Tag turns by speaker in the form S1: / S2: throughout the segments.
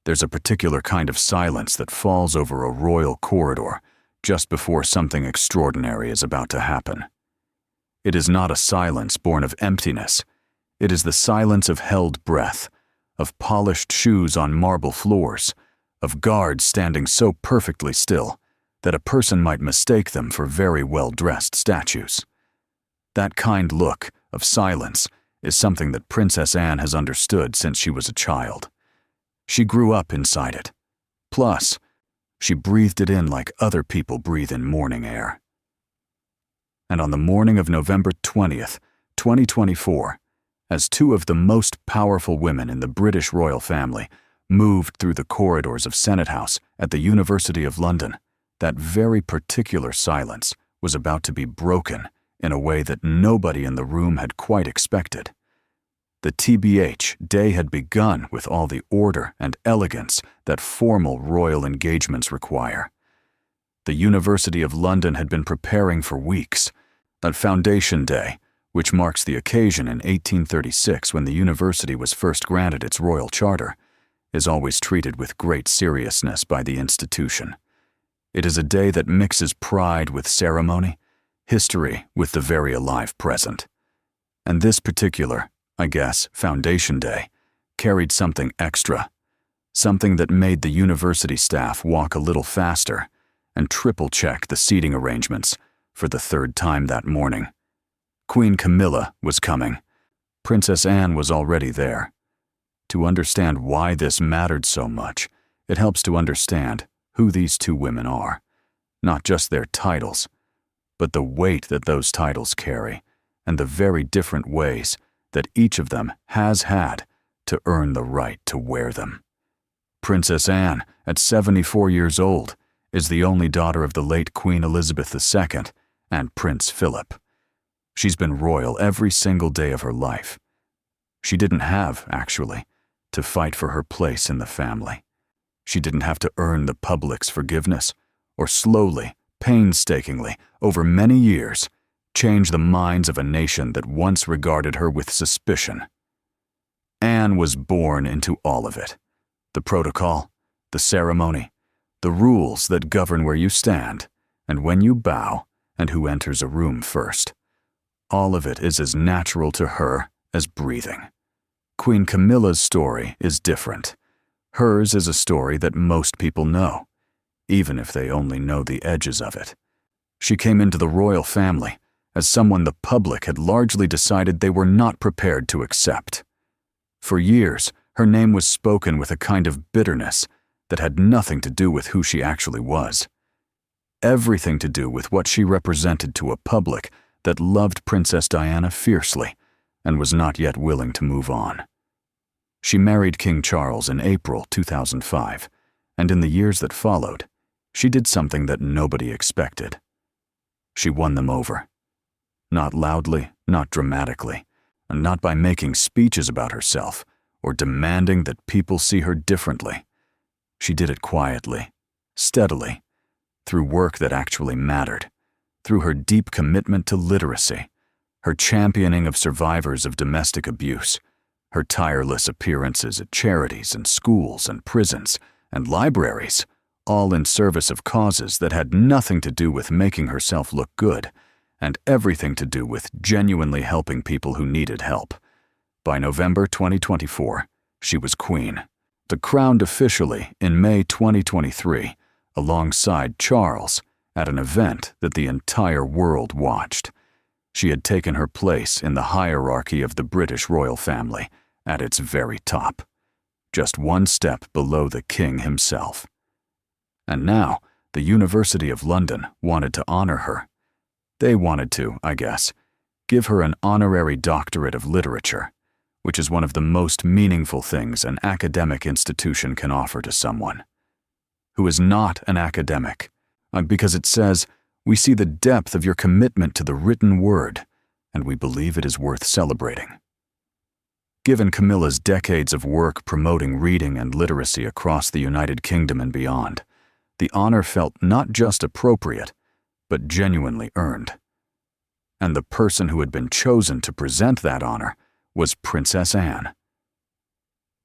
S1: There's a particular kind of silence that falls over a royal corridor just before something extraordinary is about to happen. It is not a silence born of emptiness. It is the silence of held breath, of polished shoes on marble floors, of guards standing so perfectly still that a person might mistake them for very well-dressed statues. That kind look of silence is something that Princess Anne has understood since she was a child. She grew up inside it. Plus, she breathed it in like other people breathe in morning air. And on the morning of November 20th, 2024, as two of the most powerful women in the British royal family moved through the corridors of Senate House at the University of London, that very particular silence was about to be broken in a way that nobody in the room had quite expected. The TBH day had begun with all the order and elegance that formal royal engagements require. The University of London had been preparing for weeks. That Foundation Day, which marks the occasion in 1836 when the university was first granted its royal charter, is always treated with great seriousness by the institution. It is a day that mixes pride with ceremony, history with the very alive present. And this particular, I guess, Foundation Day, carried something extra, something that made the university staff walk a little faster and triple-check the seating arrangements for the third time that morning. Queen Camilla was coming. Princess Anne was already there. To understand why this mattered so much, it helps to understand who these two women are, not just their titles, but the weight that those titles carry and the very different ways that each of them has had to earn the right to wear them. Princess Anne, at 74 years old, is the only daughter of the late Queen Elizabeth II and Prince Philip. She's been royal every single day of her life. She didn't have, actually, to fight for her place in the family. She didn't have to earn the public's forgiveness, or slowly, painstakingly, over many years, change the minds of a nation that once regarded her with suspicion. Anne was born into all of it. The protocol, the ceremony, the rules that govern where you stand, and when you bow, and who enters a room first. All of it is as natural to her as breathing. Queen Camilla's story is different. Hers is a story that most people know, even if they only know the edges of it. She came into the royal family as someone the public had largely decided they were not prepared to accept. For years, her name was spoken with a kind of bitterness that had nothing to do with who she actually was. Everything to do with what she represented to a public that loved Princess Diana fiercely and was not yet willing to move on. She married King Charles in April 2005, and in the years that followed, she did something that nobody expected. She won them over. Not loudly, not dramatically, and not by making speeches about herself or demanding that people see her differently. She did it quietly, steadily, through work that actually mattered, through her deep commitment to literacy, her championing of survivors of domestic abuse, her tireless appearances at charities and schools and prisons and libraries, all in service of causes that had nothing to do with making herself look good and everything to do with genuinely helping people who needed help. By November 2024, she was queen, crowned officially in May 2023, alongside Charles, at an event that the entire world watched. She had taken her place in the hierarchy of the British royal family, at its very top, just one step below the king himself. And now, the University of London wanted to honor her. They wanted to, I guess, give her an honorary doctorate of literature, which is one of the most meaningful things an academic institution can offer to someone who is not an academic, because it says, "We see the depth of your commitment to the written word, and we believe it is worth celebrating." Given Camilla's decades of work promoting reading and literacy across the United Kingdom and beyond, the honor felt not just appropriate, but genuinely earned. And the person who had been chosen to present that honor was Princess Anne.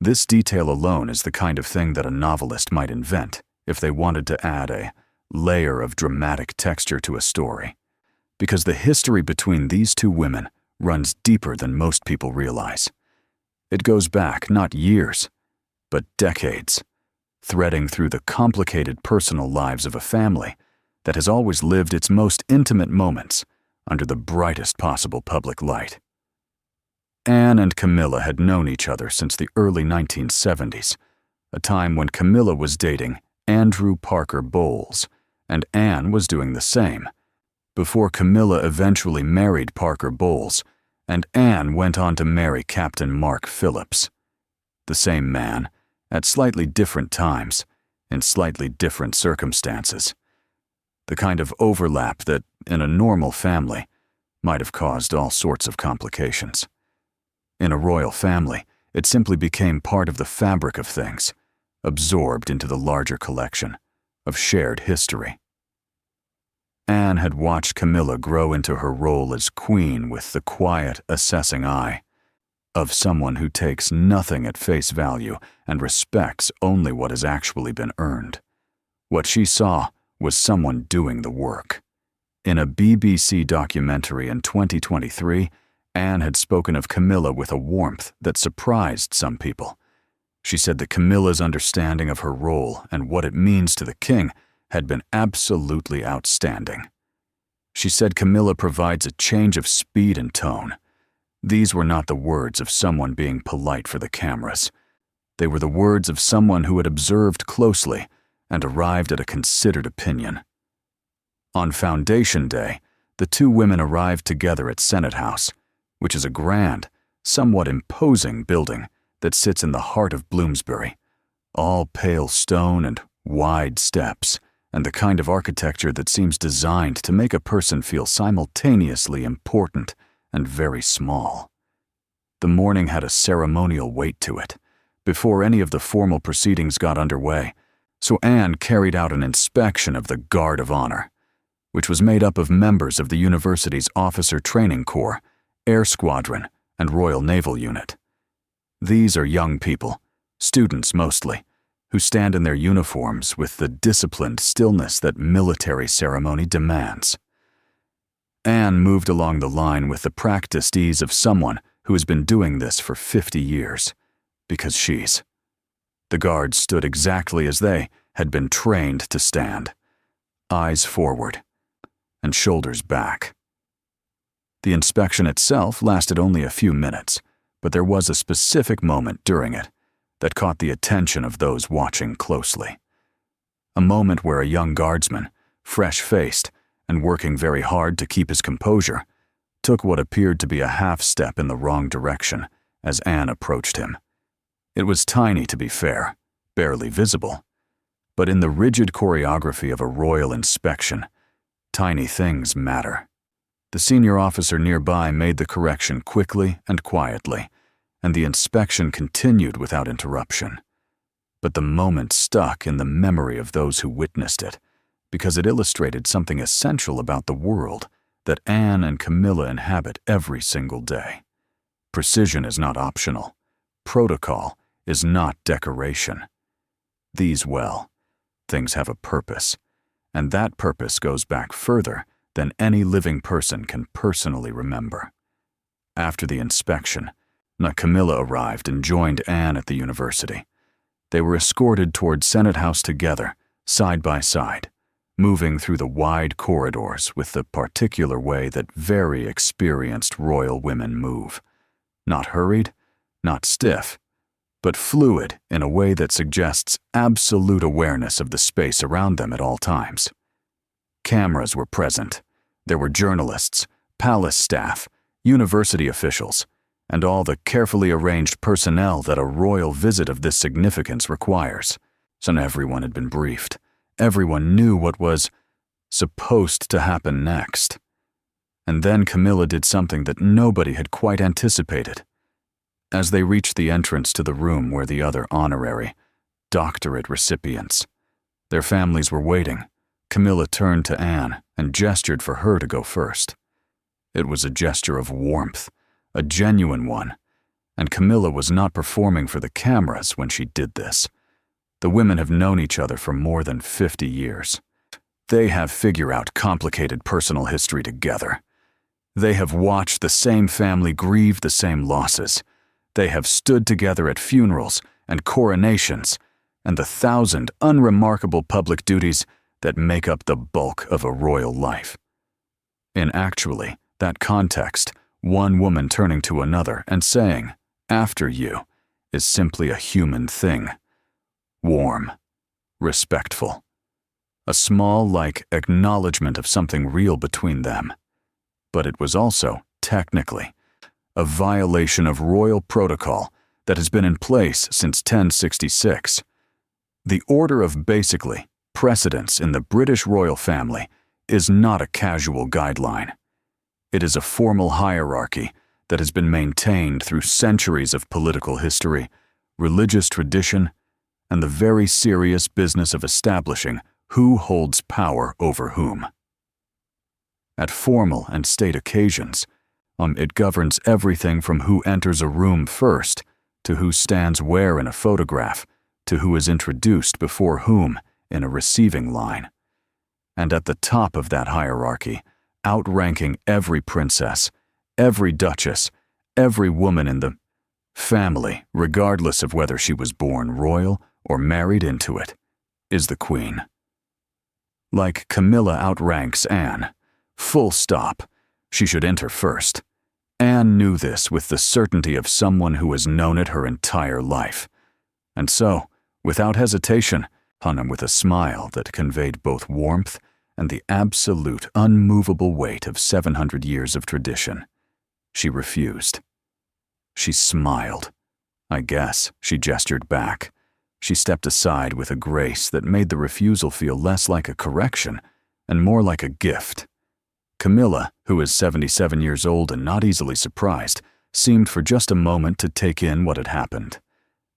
S1: This detail alone is the kind of thing that a novelist might invent if they wanted to add a layer of dramatic texture to a story, because the history between these two women runs deeper than most people realize. It goes back not years, but decades, threading through the complicated personal lives of a family that has always lived its most intimate moments under the brightest possible public light. Anne and Camilla had known each other since the early 1970s, a time when Camilla was dating Andrew Parker Bowles, and Anne was doing the same, before Camilla eventually married Parker Bowles, and Anne went on to marry Captain Mark Phillips. The same man, at slightly different times, in slightly different circumstances. The kind of overlap that, in a normal family, might have caused all sorts of complications. In a royal family, it simply became part of the fabric of things, absorbed into the larger collection of shared history. Anne had watched Camilla grow into her role as queen with the quiet, assessing eye of someone who takes nothing at face value and respects only what has actually been earned. What she saw was someone doing the work. In a BBC documentary in 2023, Anne had spoken of Camilla with a warmth that surprised some people. She said that Camilla's understanding of her role and what it means to the king had been absolutely outstanding. She said Camilla provides a change of speed and tone. These were not the words of someone being polite for the cameras. They were the words of someone who had observed closely and arrived at a considered opinion. On Foundation Day, the two women arrived together at Senate House, which is a grand, somewhat imposing building that sits in the heart of Bloomsbury, all pale stone and wide steps, and the kind of architecture that seems designed to make a person feel simultaneously important and very small. The morning had a ceremonial weight to it, before any of the formal proceedings got underway, so Anne carried out an inspection of the Guard of Honor, which was made up of members of the university's Officer Training Corps, Air Squadron, and Royal Naval Unit. These are young people, students mostly, who stand in their uniforms with the disciplined stillness that military ceremony demands. Anne moved along the line with the practiced ease of someone who has been doing this for 50 years, because she's. The guards stood exactly as they had been trained to stand, eyes forward and shoulders back. The inspection itself lasted only a few minutes, but there was a specific moment during it that caught the attention of those watching closely. A moment where a young guardsman, fresh-faced and working very hard to keep his composure, took what appeared to be a half step in the wrong direction as Anne approached him. It was tiny, to be fair, barely visible, but in the rigid choreography of a royal inspection, tiny things matter. The senior officer nearby made the correction quickly and quietly, and the inspection continued without interruption. But the moment stuck in the memory of those who witnessed it, because it illustrated something essential about the world that Anne and Camilla inhabit every single day. Precision is not optional. Protocol is not decoration. These, things have a purpose, and that purpose goes back further than any living person can personally remember. After the inspection, Camilla arrived and joined Anne at the university. They were escorted toward Senate House together, side by side, moving through the wide corridors with the particular way that very experienced royal women move. Not hurried, not stiff, but fluid in a way that suggests absolute awareness of the space around them at all times. Cameras were present. There were journalists, palace staff, university officials, and all the carefully arranged personnel that a royal visit of this significance requires. So everyone had been briefed. Everyone knew what was supposed to happen next. And then Camilla did something that nobody had quite anticipated. As they reached the entrance to the room where the other honorary, doctorate recipients, their families were waiting, Camilla turned to Anne and gestured for her to go first. It was a gesture of warmth, a genuine one, And Camilla was not performing for the cameras when she did this. The women have known each other for more than 50 years. They have figured out complicated personal history together. They have watched the same family grieve the same losses. They have stood together at funerals and coronations and the 1,000 unremarkable public duties that make up the bulk of a royal life. In actually that context, one woman turning to another and saying, "After you," is simply a human thing. Warm, respectful. A small, acknowledgement of something real between them. But it was also, technically, a violation of royal protocol that has been in place since 1066. The order of basically precedence in the British royal family is not a casual guideline. It is a formal hierarchy that has been maintained through centuries of political history, religious tradition, and the very serious business of establishing who holds power over whom. At formal and state occasions, it governs everything from who enters a room first, to who stands where in a photograph, to who is introduced before whom in a receiving line. And at the top of that hierarchy, outranking every princess, every duchess, every woman in the family, regardless of whether she was born royal or married into it, is the Queen. Like Camilla outranks Anne, full stop, she should enter first. Anne knew this with the certainty of someone who has known it her entire life. And so, without hesitation, on him with a smile that conveyed both warmth and the absolute unmovable weight of 700 years of tradition, she refused. She smiled. I guess she gestured back. She stepped aside with a grace that made the refusal feel less like a correction and more like a gift. Camilla, who is 77 years old and not easily surprised, seemed for just a moment to take in what had happened.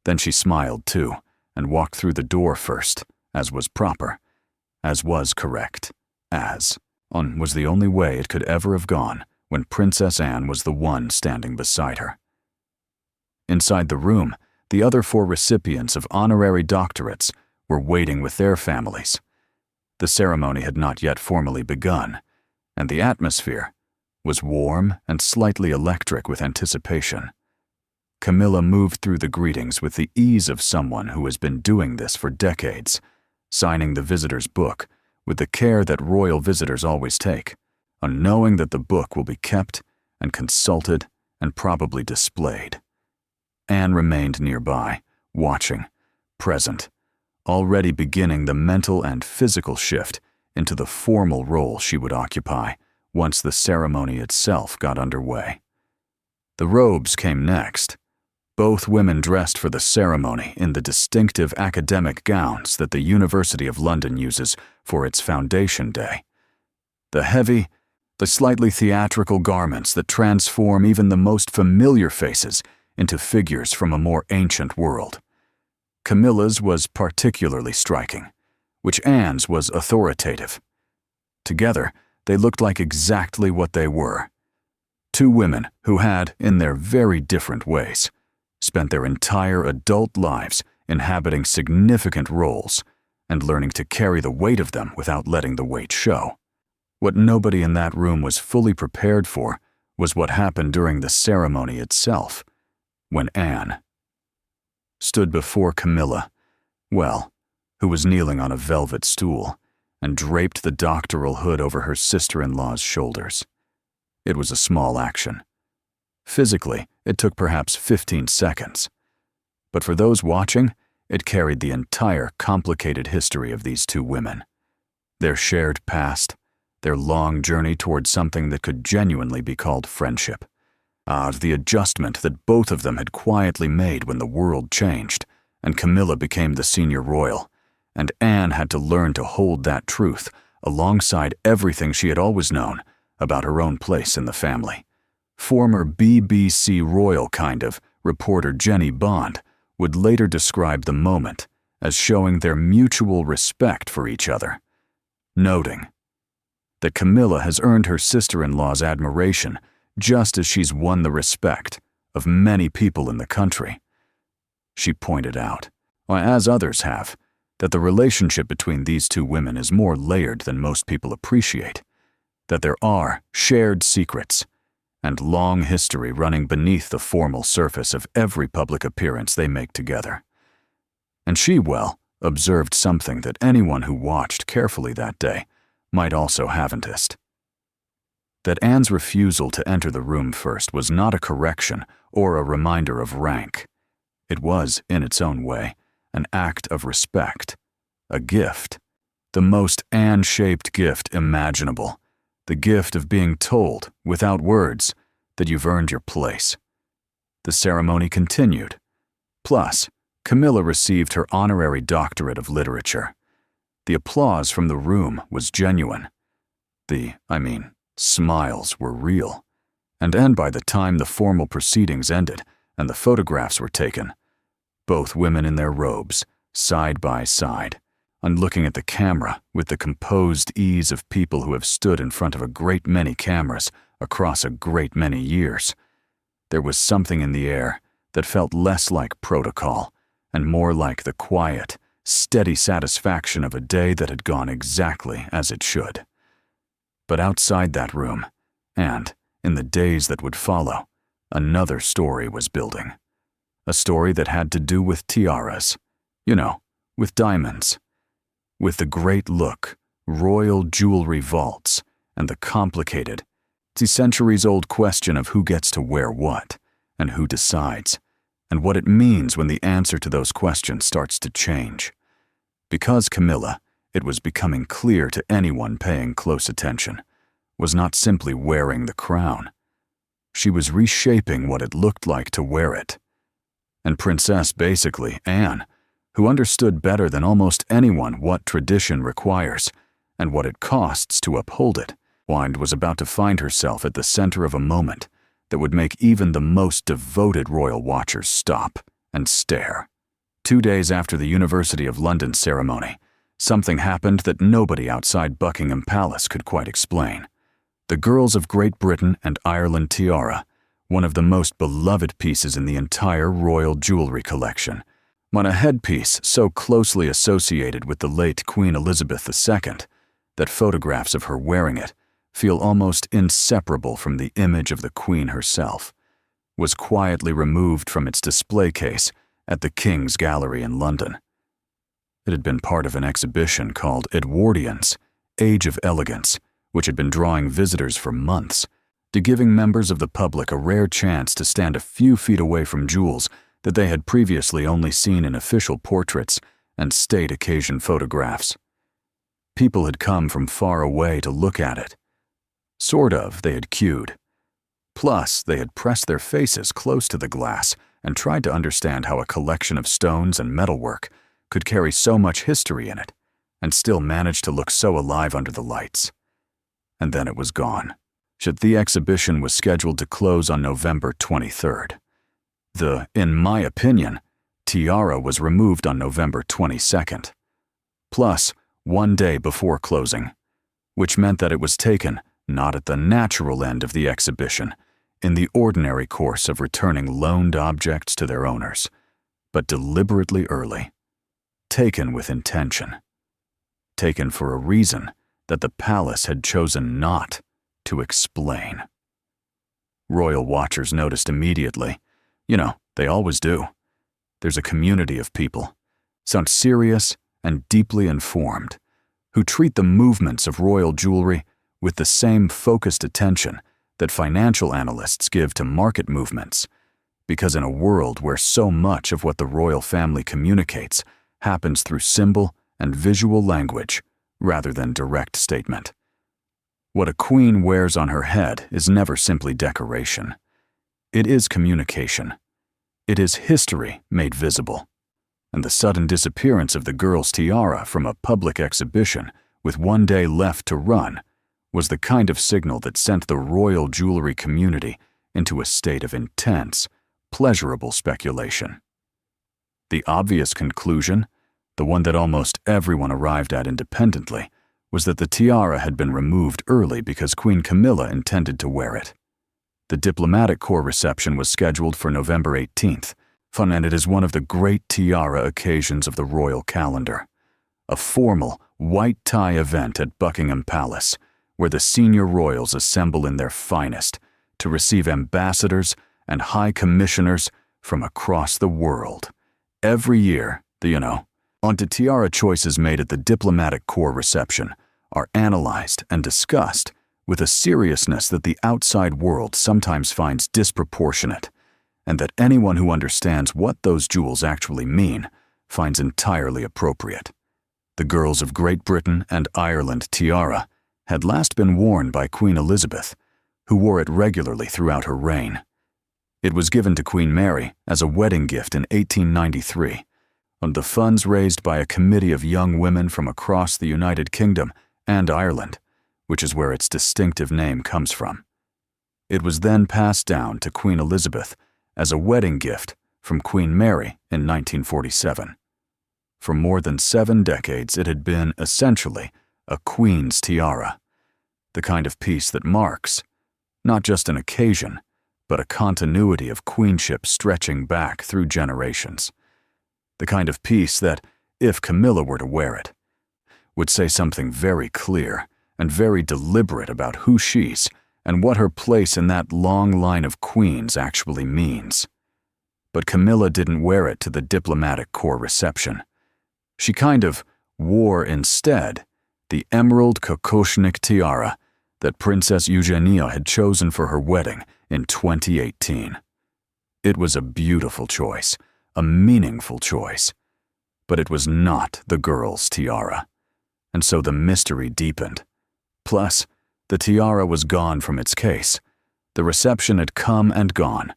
S1: Then she smiled too, and walked through the door first, as was proper, as was correct, was the only way it could ever have gone when Princess Anne was the one standing beside her. Inside the room, the other 4 recipients of honorary doctorates were waiting with their families. The ceremony had not yet formally begun, and the atmosphere was warm and slightly electric with anticipation. Camilla moved through the greetings with the ease of someone who has been doing this for decades, signing the visitor's book with the care that royal visitors always take, knowing that the book will be kept and consulted and probably displayed. Anne remained nearby, watching, present, already beginning the mental and physical shift into the formal role she would occupy once the ceremony itself got underway. The robes came next. Both women dressed for the ceremony in the distinctive academic gowns that the University of London uses for its foundation day. The slightly theatrical garments that transform even the most familiar faces into figures from a more ancient world. Camilla's was particularly striking, which Anne's was authoritative. Together, they looked like exactly what they were. 2 women who had, in their very different ways, spent their entire adult lives inhabiting significant roles and learning to carry the weight of them without letting the weight show. What nobody in that room was fully prepared for was what happened during the ceremony itself, when Anne stood before Camilla, who was kneeling on a velvet stool, and draped the doctoral hood over her sister-in-law's shoulders. It was a small action. Physically, it took perhaps 15 seconds. But for those watching, it carried the entire complicated history of these 2 women. Their shared past, their long journey toward something that could genuinely be called friendship. The adjustment that both of them had quietly made when the world changed, and Camilla became the senior royal, and Anne had to learn to hold that truth alongside everything she had always known about her own place in the family. Former BBC royal reporter Jenny Bond would later describe the moment as showing their mutual respect for each other, noting that Camilla has earned her sister-in-law's admiration just as she's won the respect of many people in the country. She pointed out, as others have, that the relationship between these two women is more layered than most people appreciate, that there are shared secrets and long history running beneath the formal surface of every public appearance they make together. And she, observed something that anyone who watched carefully that day might also have noticed. That Anne's refusal to enter the room first was not a correction or a reminder of rank. It was, in its own way, an act of respect, a gift, the most Anne-shaped gift imaginable, the gift of being told, without words, that you've earned your place. The ceremony continued. Plus, Camilla received her honorary doctorate of literature. The applause from the room was genuine. Smiles were real. And by the time the formal proceedings ended and the photographs were taken, both women in their robes, side by side, and looking at the camera with the composed ease of people who have stood in front of a great many cameras across a great many years, there was something in the air that felt less like protocol and more like the quiet, steady satisfaction of a day that had gone exactly as it should. But outside that room, and in the days that would follow, another story was building. A story that had to do with tiaras, with diamonds, with the great look, royal jewelry vaults, and the complicated, centuries-old question of who gets to wear what, and who decides, and what it means when the answer to those questions starts to change. Because Camilla, it was becoming clear to anyone paying close attention, was not simply wearing the crown. She was reshaping what it looked like to wear it. And Princess, basically, Anne, who understood better than almost anyone what tradition requires and what it costs to uphold it, was about to find herself at the center of a moment that would make even the most devoted royal watchers stop and stare. 2 days after the University of London ceremony, something happened that nobody outside Buckingham Palace could quite explain. The Girls of Great Britain and Ireland tiara, one of the most beloved pieces in the entire royal jewelry collection, on a headpiece so closely associated with the late Queen Elizabeth II that photographs of her wearing it feel almost inseparable from the image of the Queen herself, was quietly removed from its display case at the King's Gallery in London. It had been part of an exhibition called Edwardians, Age of Elegance, which had been drawing visitors for months, to giving members of the public a rare chance to stand a few feet away from jewels that they had previously only seen in official portraits and state occasion photographs. People had come from far away to look at it. They had queued. Plus, they had pressed their faces close to the glass and tried to understand how a collection of stones and metalwork could carry so much history in it and still manage to look so alive under the lights. And then it was gone. The exhibition was scheduled to close on November 23rd. In my opinion, tiara was removed on November 22nd. Plus, 1 day before closing, which meant that it was taken not at the natural end of the exhibition, in the ordinary course of returning loaned objects to their owners, but deliberately early. Taken with intention. Taken for a reason that the palace had chosen not to explain. Royal watchers noticed immediately. They always do. There's a community of people, sound serious and deeply informed, who treat the movements of royal jewelry with the same focused attention that financial analysts give to market movements, because in a world where so much of what the royal family communicates happens through symbol and visual language rather than direct statement, what a queen wears on her head is never simply decoration. It is communication. It is history made visible. And the sudden disappearance of the girl's tiara from a public exhibition with 1 day left to run was the kind of signal that sent the royal jewelry community into a state of intense, pleasurable speculation. The obvious conclusion, the one that almost everyone arrived at independently, was that the tiara had been removed early because Queen Camilla intended to wear it. The diplomatic corps reception was scheduled for November 18th, and it is one of the great tiara occasions of the royal calendar. A formal, white-tie event at Buckingham Palace, where the senior royals assemble in their finest to receive ambassadors and high commissioners from across the world. Every year, the tiara choices made at the diplomatic corps reception are analyzed and discussed with a seriousness that the outside world sometimes finds disproportionate, and that anyone who understands what those jewels actually mean finds entirely appropriate. The girls of Great Britain and Ireland tiara had last been worn by Queen Elizabeth, who wore it regularly throughout her reign. It was given to Queen Mary as a wedding gift in 1893, and the funds raised by a committee of young women from across the United Kingdom and Ireland, which is where its distinctive name comes from. It was then passed down to Queen Elizabeth as a wedding gift from Queen Mary in 1947. For more than 7 decades, it had been, essentially, a queen's tiara, the kind of piece that marks, not just an occasion, but a continuity of queenship stretching back through generations. The kind of piece that, if Camilla were to wear it, would say something very clear and very deliberate about who she's and what her place in that long line of queens actually means. But Camilla didn't wear it to the diplomatic corps reception. She kind of wore instead the emerald kokoshnik tiara that Princess Eugenia had chosen for her wedding in 2018. It was a beautiful choice, a meaningful choice, but it was not the girl's tiara, and so the mystery deepened. Plus, the tiara was gone from its case. The reception had come and gone.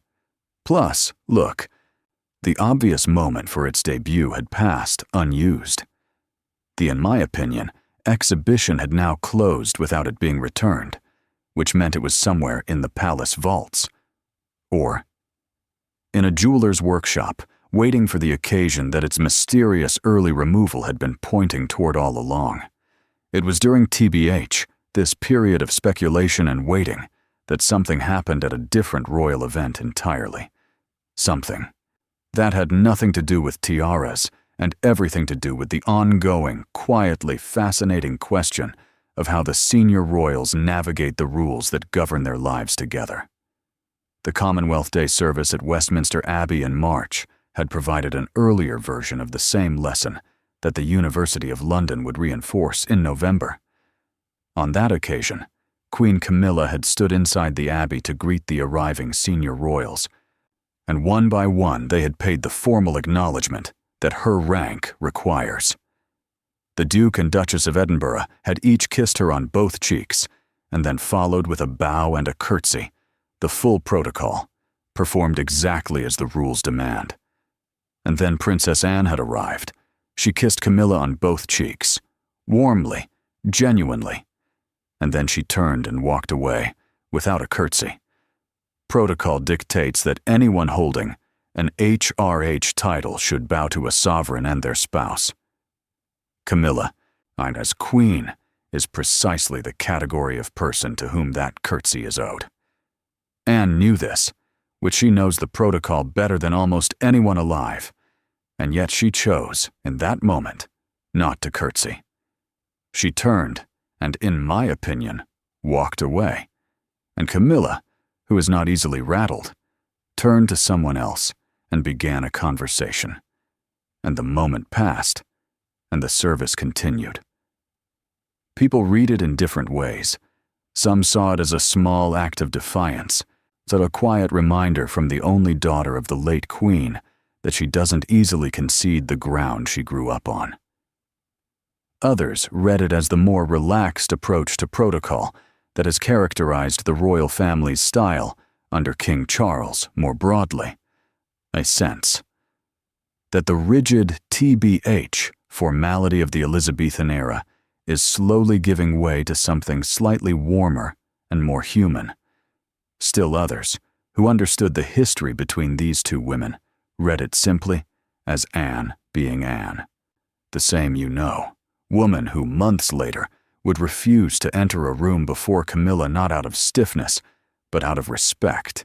S1: Plus, look, the obvious moment for its debut had passed unused. The, in my opinion, exhibition had now closed without it being returned, which meant it was somewhere in the palace vaults. Or in a jeweler's workshop, waiting for the occasion that its mysterious early removal had been pointing toward all along. It was during TBH, this period of speculation and waiting, that something happened at a different royal event entirely. Something that had nothing to do with tiaras and everything to do with the ongoing, quietly fascinating question of how the senior royals navigate the rules that govern their lives together. The Commonwealth Day service at Westminster Abbey in March had provided an earlier version of the same lesson that the University of London would reinforce in November. On that occasion, Queen Camilla had stood inside the Abbey to greet the arriving senior royals, and one by one they had paid the formal acknowledgement that her rank requires. The Duke and Duchess of Edinburgh had each kissed her on both cheeks, and then followed with a bow and a curtsy, the full protocol, performed exactly as the rules demand. And then Princess Anne had arrived. She kissed Camilla on both cheeks, warmly, genuinely, and then she turned and walked away, without a curtsy. Protocol dictates that anyone holding an HRH title should bow to a sovereign and their spouse. Camilla, as queen, is precisely the category of person to whom that curtsy is owed. Anne knew this, which she knows the protocol better than almost anyone alive, and yet she chose, in that moment, not to curtsy. She turned and, in my opinion, walked away, and Camilla, who is not easily rattled, turned to someone else and began a conversation. And the moment passed, and the service continued. People read it in different ways. Some saw it as a small act of defiance, as a quiet reminder from the only daughter of the late queen that she doesn't easily concede the ground she grew up on. Others read it as the more relaxed approach to protocol that has characterized the royal family's style under King Charles more broadly. I sense that the rigid TBH formality of the Elizabethan era is slowly giving way to something slightly warmer and more human. Still others, who understood the history between these two women, read it simply as Anne being Anne. The same woman who months later would refuse to enter a room before Camilla not out of stiffness, but out of respect.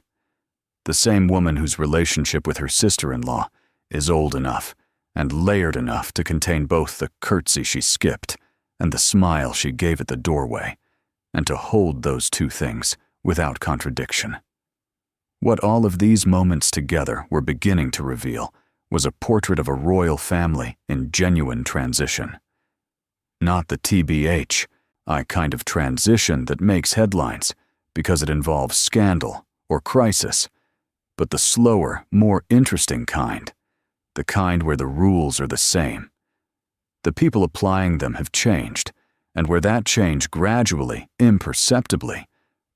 S1: The same woman whose relationship with her sister-in-law is old enough and layered enough to contain both the curtsy she skipped and the smile she gave at the doorway, and to hold those two things without contradiction. What all of these moments together were beginning to reveal was a portrait of a royal family in genuine transition. Not the TBH, kind of transition that makes headlines because it involves scandal or crisis, but the slower, more interesting kind, the kind where the rules are the same. The people applying them have changed, and where that change gradually, imperceptibly,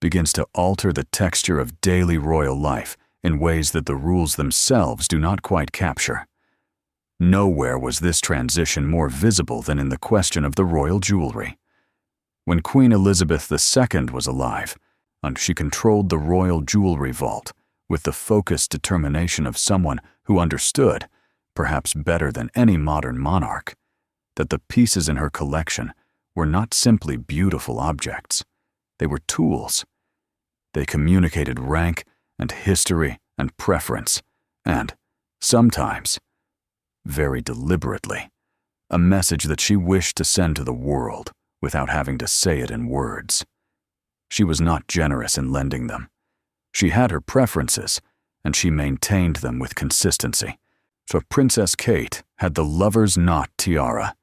S1: begins to alter the texture of daily royal life in ways that the rules themselves do not quite capture. Nowhere was this transition more visible than in the question of the royal jewelry. When Queen Elizabeth II was alive, and she controlled the royal jewelry vault with the focused determination of someone who understood, perhaps better than any modern monarch, that the pieces in her collection were not simply beautiful objects. They were tools. They communicated rank and history and preference, and, sometimes, very deliberately, a message that she wished to send to the world without having to say it in words. She was not generous in lending them. She had her preferences, and she maintained them with consistency. So Princess Kate had the lover's knot tiara,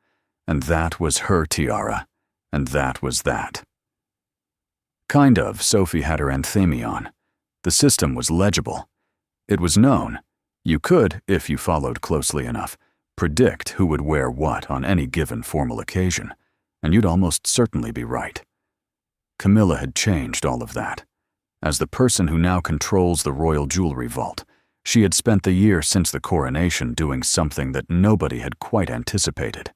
S1: and that was her tiara, and that was that. Kind of, Sophie had her anthemion. The system was legible. It was known. You could, if you followed closely enough, predict who would wear what on any given formal occasion, and you'd almost certainly be right. Camilla had changed all of that. As the person who now controls the royal jewelry vault, she had spent the year since the coronation doing something that nobody had quite anticipated.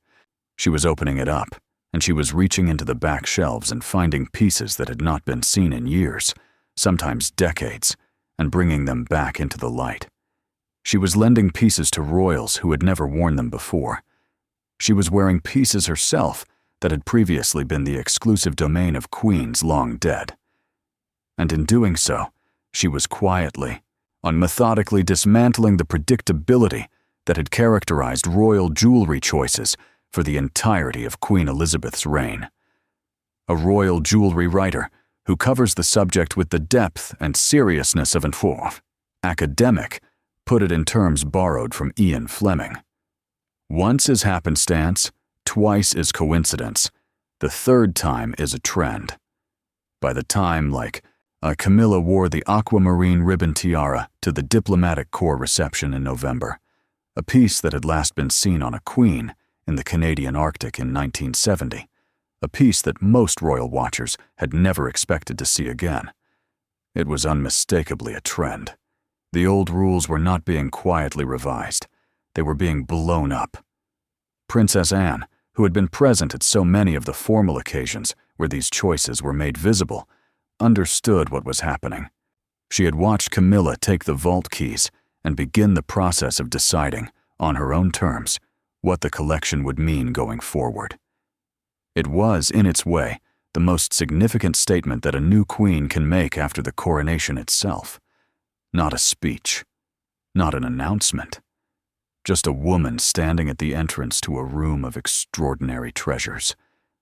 S1: She was opening it up, and she was reaching into the back shelves and finding pieces that had not been seen in years, sometimes decades, and bringing them back into the light. She was lending pieces to royals who had never worn them before. She was wearing pieces herself that had previously been the exclusive domain of queens long dead. And in doing so, she was quietly, methodically dismantling the predictability that had characterized royal jewelry choices for the entirety of Queen Elizabeth's reign. A royal jewelry writer who covers the subject with the depth and seriousness of an academic put it in terms borrowed from Ian Fleming. Once is happenstance, twice is coincidence, the third time is a trend. By the time, Camilla wore the aquamarine ribbon tiara to the diplomatic corps reception in November, a piece that had last been seen on a queen in the Canadian Arctic in 1970, a piece that most royal watchers had never expected to see again. It was unmistakably a trend. The old rules were not being quietly revised. They were being blown up. Princess Anne, who had been present at so many of the formal occasions where these choices were made visible, understood what was happening. She had watched Camilla take the vault keys and begin the process of deciding, on her own terms, what the collection would mean going forward. It was, in its way, the most significant statement that a new queen can make after the coronation itself. Not a speech, not an announcement, just a woman standing at the entrance to a room of extraordinary treasures,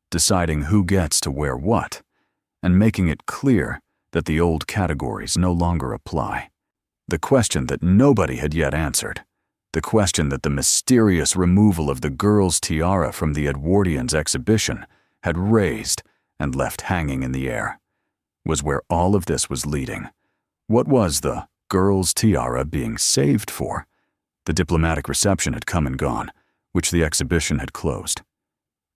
S1: deciding who gets to wear what, and making it clear that the old categories no longer apply. The question that nobody had yet answered, the question that the mysterious removal of the girl's tiara from the Edwardians exhibition had raised and left hanging in the air, was where all of this was leading. What was the girl's tiara being saved for? The diplomatic reception had come and gone, which the exhibition had closed.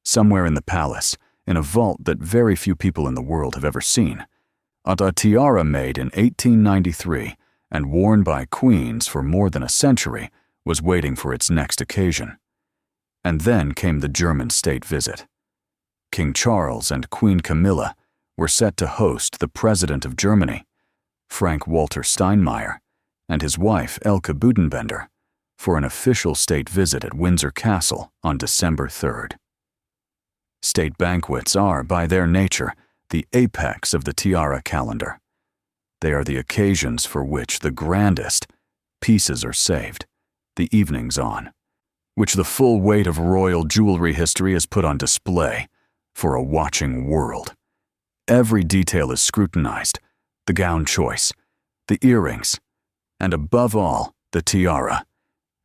S1: Somewhere in the palace, in a vault that very few people in the world have ever seen, a tiara made in 1893 and worn by queens for more than a century was waiting for its next occasion. And then came the German state visit. King Charles and Queen Camilla were set to host the President of Germany, Frank-Walter Steinmeier, and his wife Elke Budenbender, for an official state visit at Windsor Castle on December 3rd. State banquets are, by their nature, the apex of the tiara calendar. They are the occasions for which the grandest pieces are saved, the evenings on, which the full weight of royal jewelry history is put on display for a watching world. Every detail is scrutinized, the gown choice, the earrings, and above all, the tiara.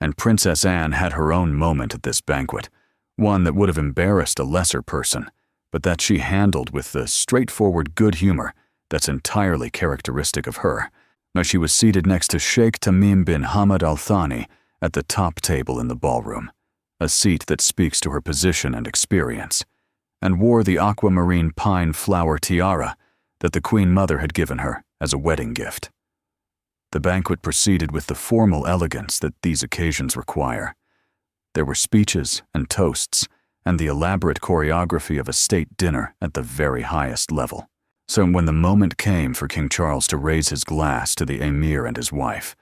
S1: And Princess Anne had her own moment at this banquet, one that would have embarrassed a lesser person, but that she handled with the straightforward good humor that's entirely characteristic of her. Now she was seated next to Sheikh Tamim bin Hamad Al Thani at the top table in the ballroom, a seat that speaks to her position and experience, and wore the aquamarine pine flower tiara that the Queen Mother had given her as a wedding gift. The banquet proceeded with the formal elegance that these occasions require. There were speeches and toasts, and the elaborate choreography of a state dinner at the very highest level. So when the moment came for King Charles to raise his glass to the Emir and his wife,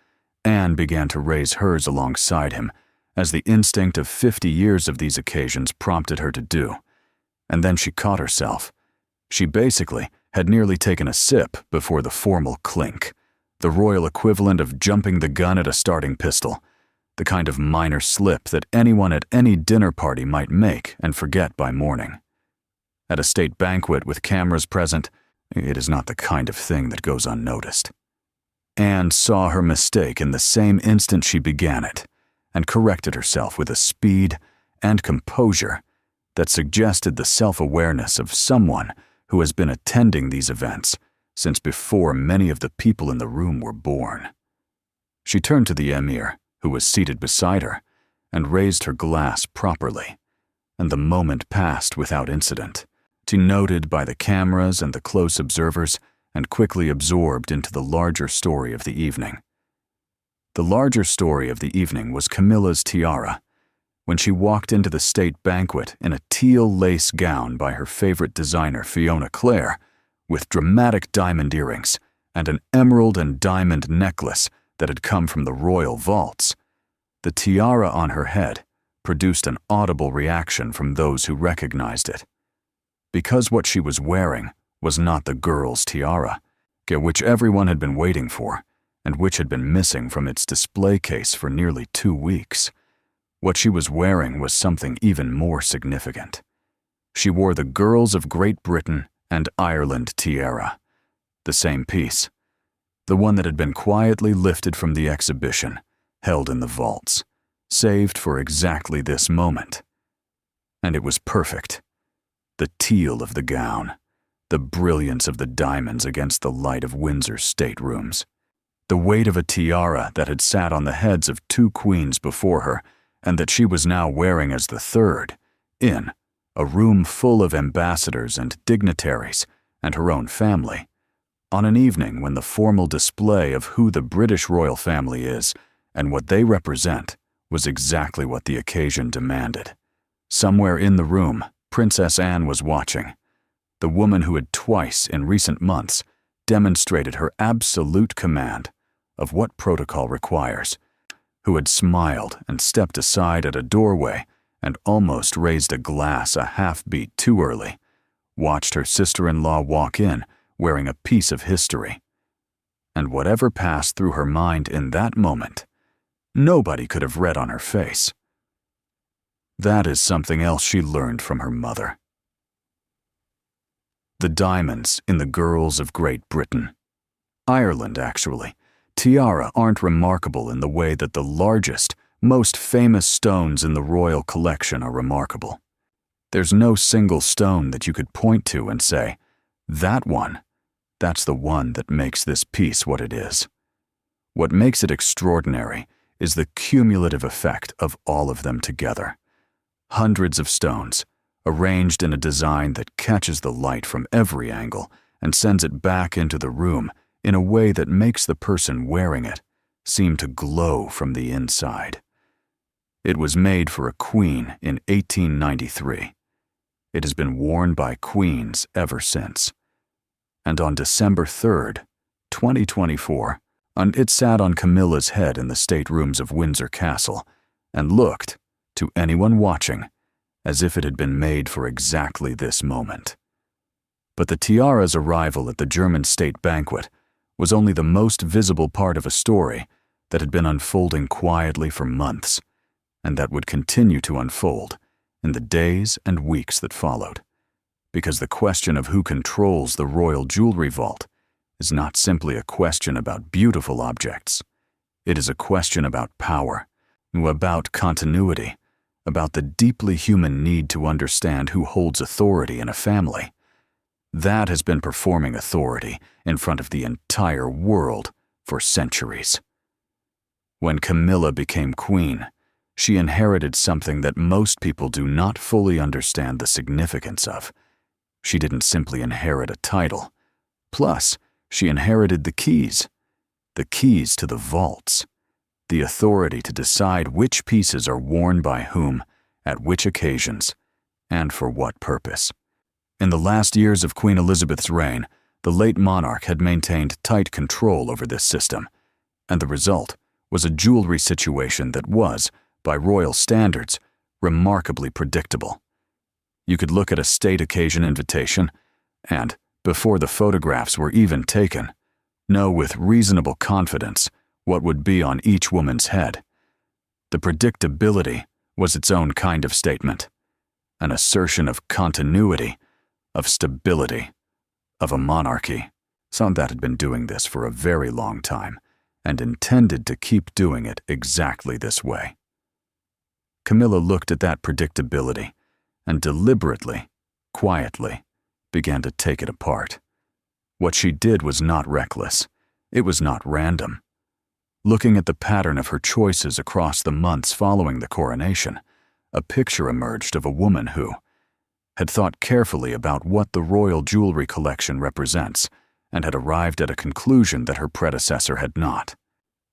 S1: Anne began to raise hers alongside him, as the instinct of 50 years of these occasions prompted her to do. And then she caught herself. She basically had nearly taken a sip before the formal clink, the royal equivalent of jumping the gun at a starting pistol, the kind of minor slip that anyone at any dinner party might make and forget by morning. At a state banquet with cameras present, it is not the kind of thing that goes unnoticed. Anne saw her mistake in the same instant she began it, and corrected herself with a speed and composure that suggested the self-awareness of someone who has been attending these events since before many of the people in the room were born. She turned to the Emir, who was seated beside her, and raised her glass properly, and the moment passed without incident. She noted by the cameras and the close observers and quickly absorbed into the larger story of the evening. The larger story of the evening was Camilla's tiara, when she walked into the state banquet in a teal lace gown by her favorite designer Fiona Clare, with dramatic diamond earrings and an emerald and diamond necklace that had come from the royal vaults. The tiara on her head produced an audible reaction from those who recognized it. Because what she was wearing was not the girl's tiara, which everyone had been waiting for, and which had been missing from its display case for nearly 2 weeks. What she was wearing was something even more significant. She wore the Girls of Great Britain and Ireland tiara, the same piece, the one that had been quietly lifted from the exhibition, held in the vaults, saved for exactly this moment. And it was perfect. The teal of the gown, the brilliance of the diamonds against the light of Windsor's staterooms, the weight of a tiara that had sat on the heads of 2 queens before her and that she was now wearing as the third, in a room full of ambassadors and dignitaries and her own family, on an evening when the formal display of who the British royal family is and what they represent was exactly what the occasion demanded. Somewhere in the room, Princess Anne was watching, the woman who had twice in recent months demonstrated her absolute command of what protocol requires, who had smiled and stepped aside at a doorway and almost raised a glass a half-beat too early, watched her sister-in-law walk in wearing a piece of history. And whatever passed through her mind in that moment, nobody could have read on her face. That is something else she learned from her mother. The diamonds in the Girls of Great Britain. Ireland, actually. Tiara aren't remarkable in the way that the largest, most famous stones in the royal collection are remarkable. There's no single stone that you could point to and say, that one, that's the one that makes this piece what it is. What makes it extraordinary is the cumulative effect of all of them together. Hundreds of stones, arranged in a design that catches the light from every angle and sends it back into the room in a way that makes the person wearing it seem to glow from the inside. It was made for a queen in 1893. It has been worn by queens ever since. And on December 3rd, 2024, it sat on Camilla's head in the staterooms of Windsor Castle and looked, to anyone watching, as if it had been made for exactly this moment. But the tiara's arrival at the German state banquet was only the most visible part of a story that had been unfolding quietly for months, and that would continue to unfold in the days and weeks that followed. Because the question of who controls the royal jewelry vault is not simply a question about beautiful objects. It is a question about power, about continuity, about the deeply human need to understand who holds authority in a family. That has been performing authority in front of the entire world for centuries. When Camilla became queen, she inherited something that most people do not fully understand the significance of. She didn't simply inherit a title. Plus, she inherited the keys to the vaults, the authority to decide which pieces are worn by whom, at which occasions, and for what purpose. In the last years of Queen Elizabeth's reign, the late monarch had maintained tight control over this system, and the result was a jewelry situation that was, by royal standards, remarkably predictable. You could look at a state occasion invitation and, before the photographs were even taken, know with reasonable confidence what would be on each woman's head. The predictability was its own kind of statement, an assertion of continuity, of stability, of a monarchy, some that had been doing this for a very long time and intended to keep doing it exactly this way. Camilla looked at that predictability and deliberately, quietly, began to take it apart. What she did was not reckless. It was not random. Looking at the pattern of her choices across the months following the coronation, a picture emerged of a woman who had thought carefully about what the royal jewelry collection represents and had arrived at a conclusion that her predecessor had not.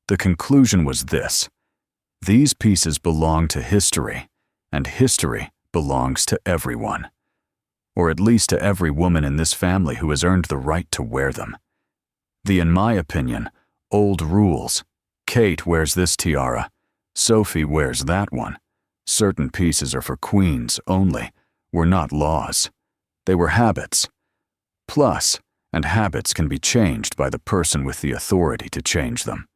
S1: The conclusion was this: these pieces belong to history, and history belongs to everyone. Or at least to every woman in this family who has earned the right to wear them. In my opinion, old rules. Kate wears this tiara. Sophie wears that one. Certain pieces are for queens only, were not laws. They were habits. And habits can be changed by the person with the authority to change them.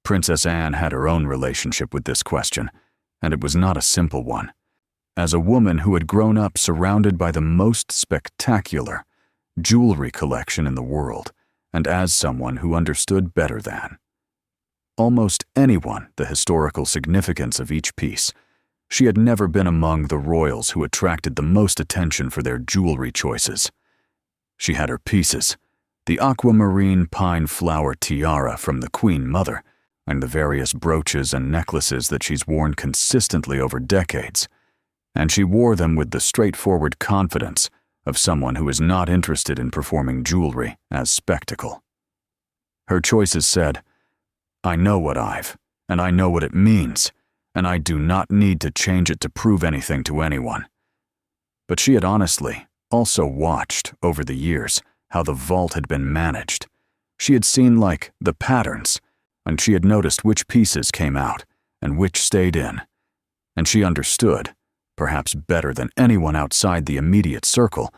S1: Princess Anne had her own relationship with this question, and it was not a simple one. As a woman who had grown up surrounded by the most spectacular jewelry collection in the world, and as someone who understood better than almost anyone the historical significance of each piece, she had never been among the royals who attracted the most attention for their jewelry choices. She had her pieces, the aquamarine pine flower tiara from the Queen Mother, and the various brooches and necklaces that she's worn consistently over decades, and she wore them with the straightforward confidence of someone who is not interested in performing jewelry as spectacle. Her choices said, I know what and I know what it means, and I do not need to change it to prove anything to anyone. But she had honestly also watched, over the years, how the vault had been managed. She had seen, the patterns, and she had noticed which pieces came out and which stayed in. And she understood, perhaps better than anyone outside the immediate circle,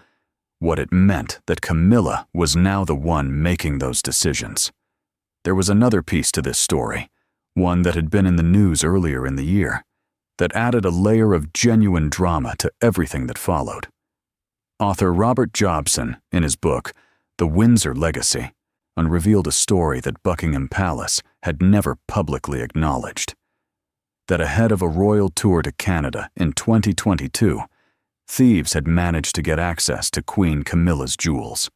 S1: what it meant that Camilla was now the one making those decisions. There was another piece to this story, one that had been in the news earlier in the year, that added a layer of genuine drama to everything that followed. Author Robert Jobson, in his book, The Windsor Legacy, unrevealed a story that Buckingham Palace had never publicly acknowledged. That ahead of a royal tour to Canada in 2022, thieves had managed to get access to Queen Camilla's jewels.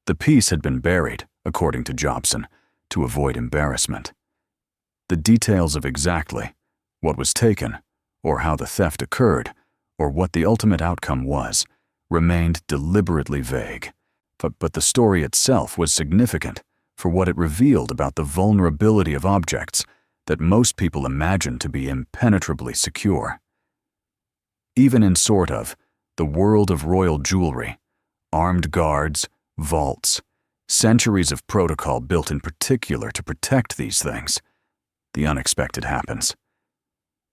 S1: The piece had been buried, according to Jobson, to avoid embarrassment. The details of exactly what was taken, or how the theft occurred, or what the ultimate outcome was, remained deliberately vague. But the story itself was significant for what it revealed about the vulnerability of objects that most people imagine to be impenetrably secure. Even in the world of royal jewelry, armed guards, vaults, centuries of protocol built in particular to protect these things, the unexpected happens.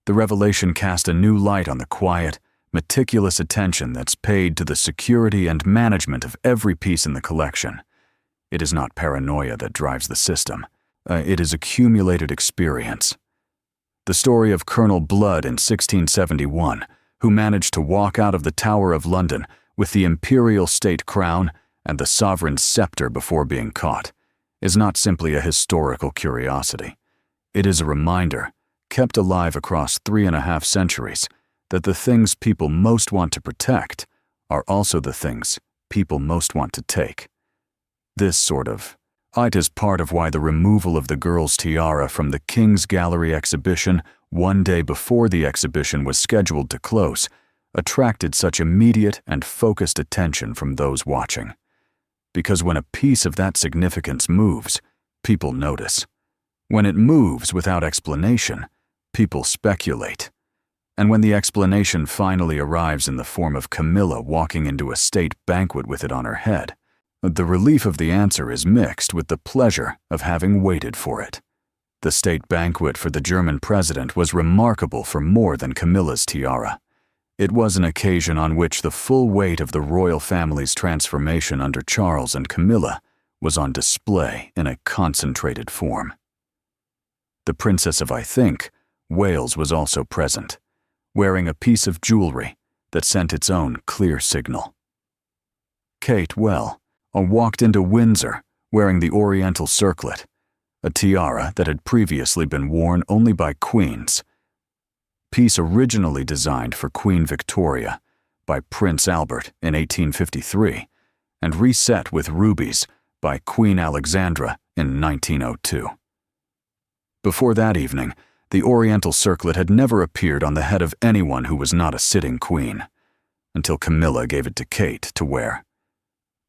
S1: The revelation cast a new light on the quiet, meticulous attention that's paid to the security and management of every piece in the collection. It is not paranoia that drives the system. It is accumulated experience. The story of Colonel Blood in 1671, who managed to walk out of the Tower of London with the imperial state crown and the sovereign scepter before being caught, is not simply a historical curiosity. It is a reminder, kept alive across 3.5 centuries, that the things people most want to protect are also the things people most want to take. This sort of it is part of why the removal of the girl's tiara from the King's Gallery exhibition one day before the exhibition was scheduled to close attracted such immediate and focused attention from those watching. Because when a piece of that significance moves, people notice. When it moves without explanation, people speculate. And when the explanation finally arrives in the form of Camilla walking into a state banquet with it on her head, the relief of the answer is mixed with the pleasure of having waited for it. The state banquet for the German president was remarkable for more than Camilla's tiara. It was an occasion on which the full weight of the royal family's transformation under Charles and Camilla was on display in a concentrated form. The Princess of, I think, Wales was also present, wearing a piece of jewelry that sent its own clear signal. Kate walked into Windsor wearing the Oriental circlet, a tiara that had previously been worn only by queens. Piece originally designed for Queen Victoria by Prince Albert in 1853 and reset with rubies by Queen Alexandra in 1902. Before that evening, the Oriental circlet had never appeared on the head of anyone who was not a sitting queen, until Camilla gave it to Kate to wear.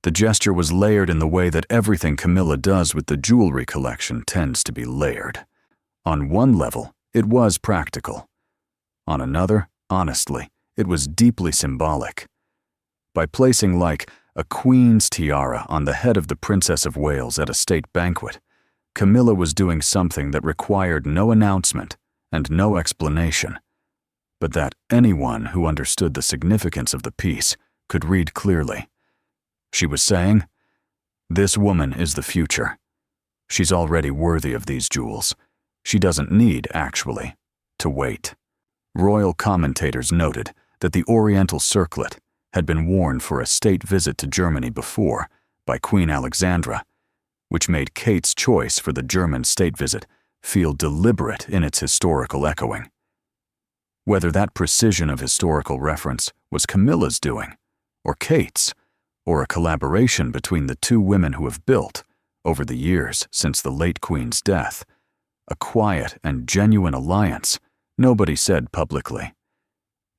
S1: The gesture was layered in the way that everything Camilla does with the jewelry collection tends to be layered. On one level, it was practical. On another, honestly, it was deeply symbolic. By placing like a queen's tiara on the head of the Princess of Wales at a state banquet, Camilla was doing something that required no announcement and no explanation, but that anyone who understood the significance of the piece could read clearly. She was saying, "This woman is the future. She's already worthy of these jewels. She doesn't need, actually, to wait." Royal commentators noted that the Oriental circlet had been worn for a state visit to Germany before by Queen Alexandra, which made Kate's choice for the German state visit feel deliberate in its historical echoing. Whether that precision of historical reference was Camilla's doing, or Kate's, or a collaboration between the two women who have built, over the years since the late Queen's death, a quiet and genuine alliance, nobody said publicly.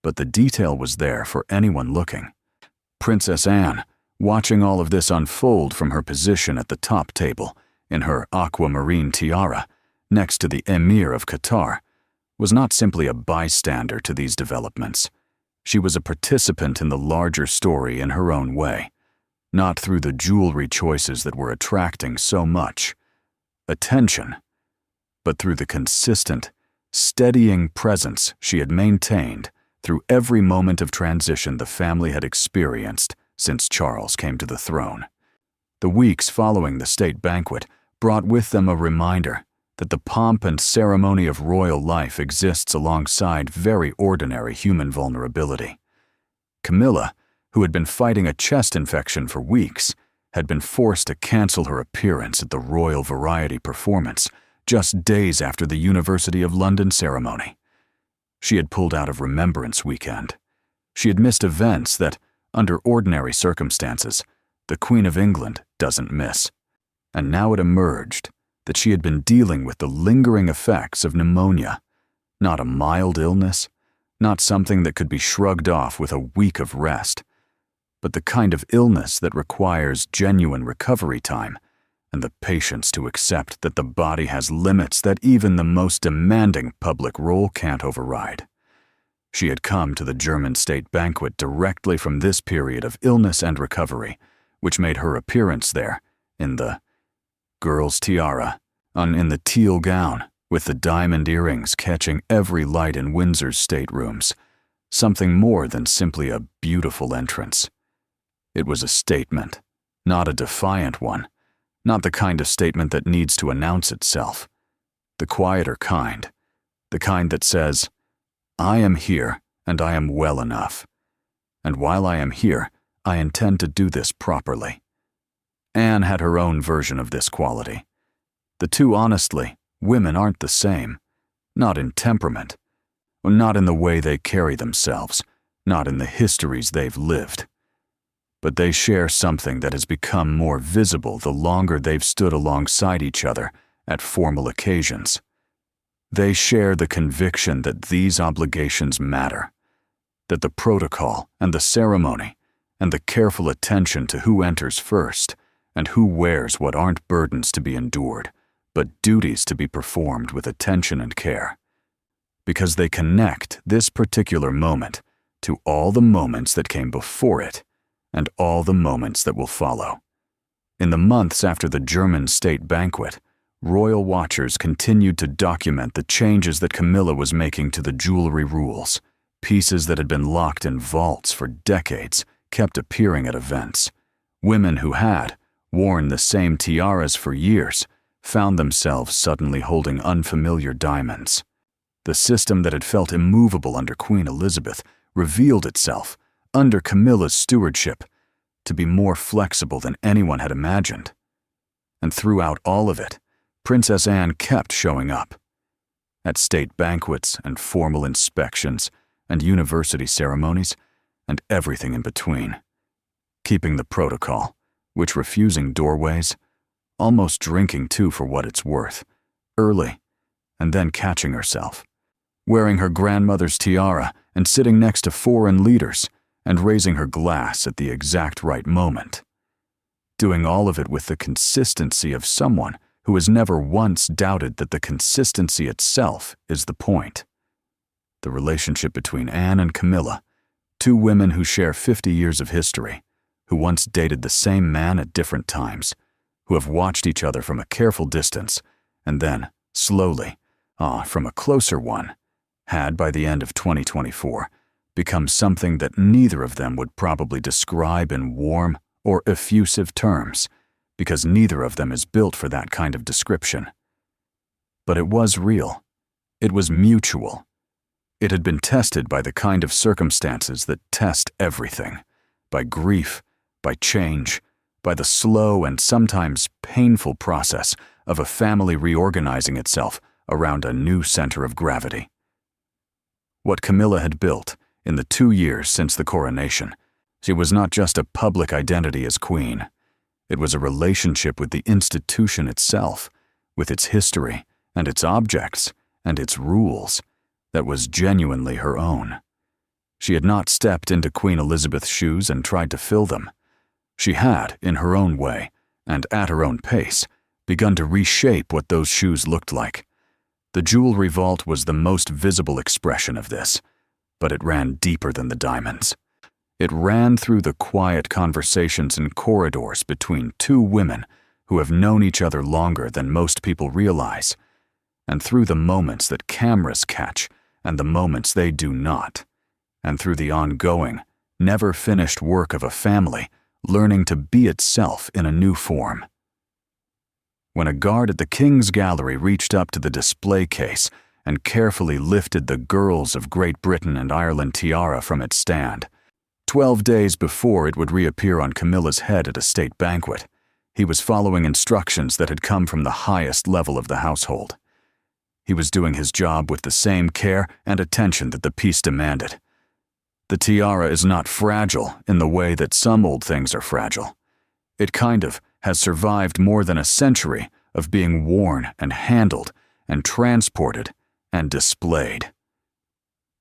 S1: But the detail was there for anyone looking. Princess Anne, watching all of this unfold from her position at the top table, in her aquamarine tiara, next to the Emir of Qatar, was not simply a bystander to these developments. She was a participant in the larger story in her own way, not through the jewelry choices that were attracting so much attention, but through the consistent, steadying presence she had maintained through every moment of transition the family had experienced since Charles came to the throne. The weeks following the state banquet brought with them a reminder that the pomp and ceremony of royal life exists alongside very ordinary human vulnerability. Camilla, who had been fighting a chest infection for weeks, had been forced to cancel her appearance at the Royal Variety performance just days after the University of London ceremony. She had pulled out of Remembrance Weekend. She had missed events that, under ordinary circumstances, the Queen of England doesn't miss. And now it emerged that she had been dealing with the lingering effects of pneumonia, not a mild illness, not something that could be shrugged off with a week of rest, but the kind of illness that requires genuine recovery time and the patience to accept that the body has limits that even the most demanding public role can't override. She had come to the German state banquet directly from this period of illness and recovery, which made her appearance there, in the girl's tiara, in the teal gown, with the diamond earrings catching every light in Windsor's staterooms, something more than simply a beautiful entrance. It was a statement, not a defiant one, Not the kind of statement that needs to announce itself. The quieter kind. The kind that says, I am here and I am well enough. And while I am here, I intend to do this properly. Anne had her own version of this quality. The two, honestly, women aren't the same. Not in temperament. Not in the way they carry themselves. Not in the histories they've lived. But they share something that has become more visible the longer they've stood alongside each other at formal occasions. They share the conviction that these obligations matter, that the protocol and the ceremony and the careful attention to who enters first and who wears what aren't burdens to be endured, but duties to be performed with attention and care. Because they connect this particular moment to all the moments that came before it and all the moments that will follow. In the months after the German state banquet, royal watchers continued to document the changes that Camilla was making to the jewelry rules. Pieces that had been locked in vaults for decades kept appearing at events. Women who had worn the same tiaras for years found themselves suddenly holding unfamiliar diamonds. The system that had felt immovable under Queen Elizabeth revealed itself, under Camilla's stewardship, to be more flexible than anyone had imagined. And throughout all of it, Princess Anne kept showing up. At state banquets and formal inspections and university ceremonies and everything in between. Keeping the protocol, which refusing doorways, almost drinking too for what it's worth, early, and then catching herself. Wearing her grandmother's tiara and sitting next to foreign leaders and raising her glass at the exact right moment. Doing all of it with the consistency of someone who has never once doubted that the consistency itself is the point. The relationship between Anne and Camilla, two women who share 50 years of history, who once dated the same man at different times, who have watched each other from a careful distance, and then, slowly, from a closer one, had, by the end of 2024, become something that neither of them would probably describe in warm or effusive terms, because neither of them is built for that kind of description. But it was real. It was mutual. It had been tested by the kind of circumstances that test everything, by grief, by change, by the slow and sometimes painful process of a family reorganizing itself around a new center of gravity. What Camilla had built in the 2 years since the coronation, she was not just a public identity as queen. It was a relationship with the institution itself, with its history and its objects and its rules, that was genuinely her own. She had not stepped into Queen Elizabeth's shoes and tried to fill them. She had, in her own way, and at her own pace, begun to reshape what those shoes looked like. The jewelry vault was the most visible expression of this, but it ran deeper than the diamonds. It ran through the quiet conversations in corridors between two women who have known each other longer than most people realize, and through the moments that cameras catch and the moments they do not, and through the ongoing, never-finished work of a family learning to be itself in a new form. When a guard at the King's Gallery reached up to the display case and carefully lifted the Girls of Great Britain and Ireland tiara from its stand, 12 days before it would reappear on Camilla's head at a state banquet, he was following instructions that had come from the highest level of the household. He was doing his job with the same care and attention that the piece demanded. The tiara is not fragile in the way that some old things are fragile. It kind of has survived more than a century of being worn and handled and transported and displayed.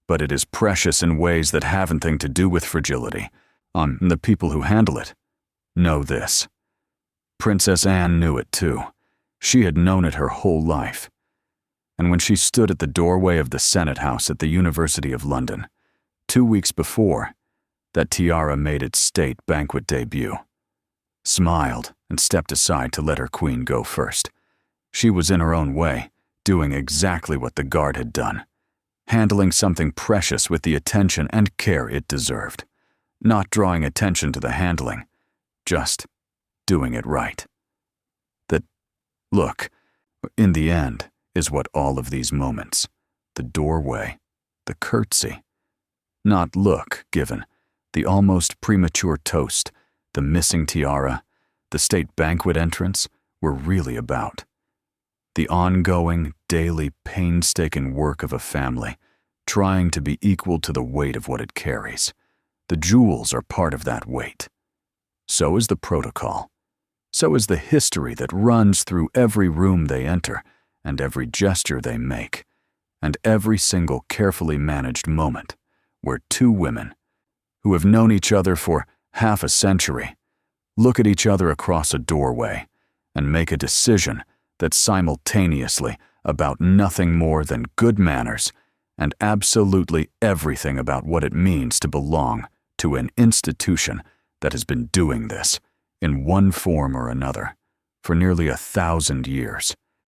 S1: But it is precious in ways that haven't anything to do with fragility. The people who handle it know this. Princess Anne knew it too. She had known it her whole life. And when she stood at the doorway of the Senate House at the University of London, 2 weeks before, that tiara made its state banquet debut, smiled and stepped aside to let her queen go first. She was in her own way, doing exactly what the guard had done, handling something precious with the attention and care it deserved, not drawing attention to the handling, just doing it right. Look, in the end is what all of these moments, the doorway, the curtsy, not look given, the almost premature toast, the missing tiara, the state banquet entrance, were really about. The ongoing, daily, painstaking work of a family, trying to be equal to the weight of what it carries. The jewels are part of that weight. So is the protocol. So is the history that runs through every room they enter and every gesture they make, and every single carefully managed moment where two women, who have known each other for half a century, look at each other across a doorway and make a decision that's simultaneously about nothing more than good manners and absolutely everything about what it means to belong to an institution that has been doing this, in one form or another, for nearly 1,000 years.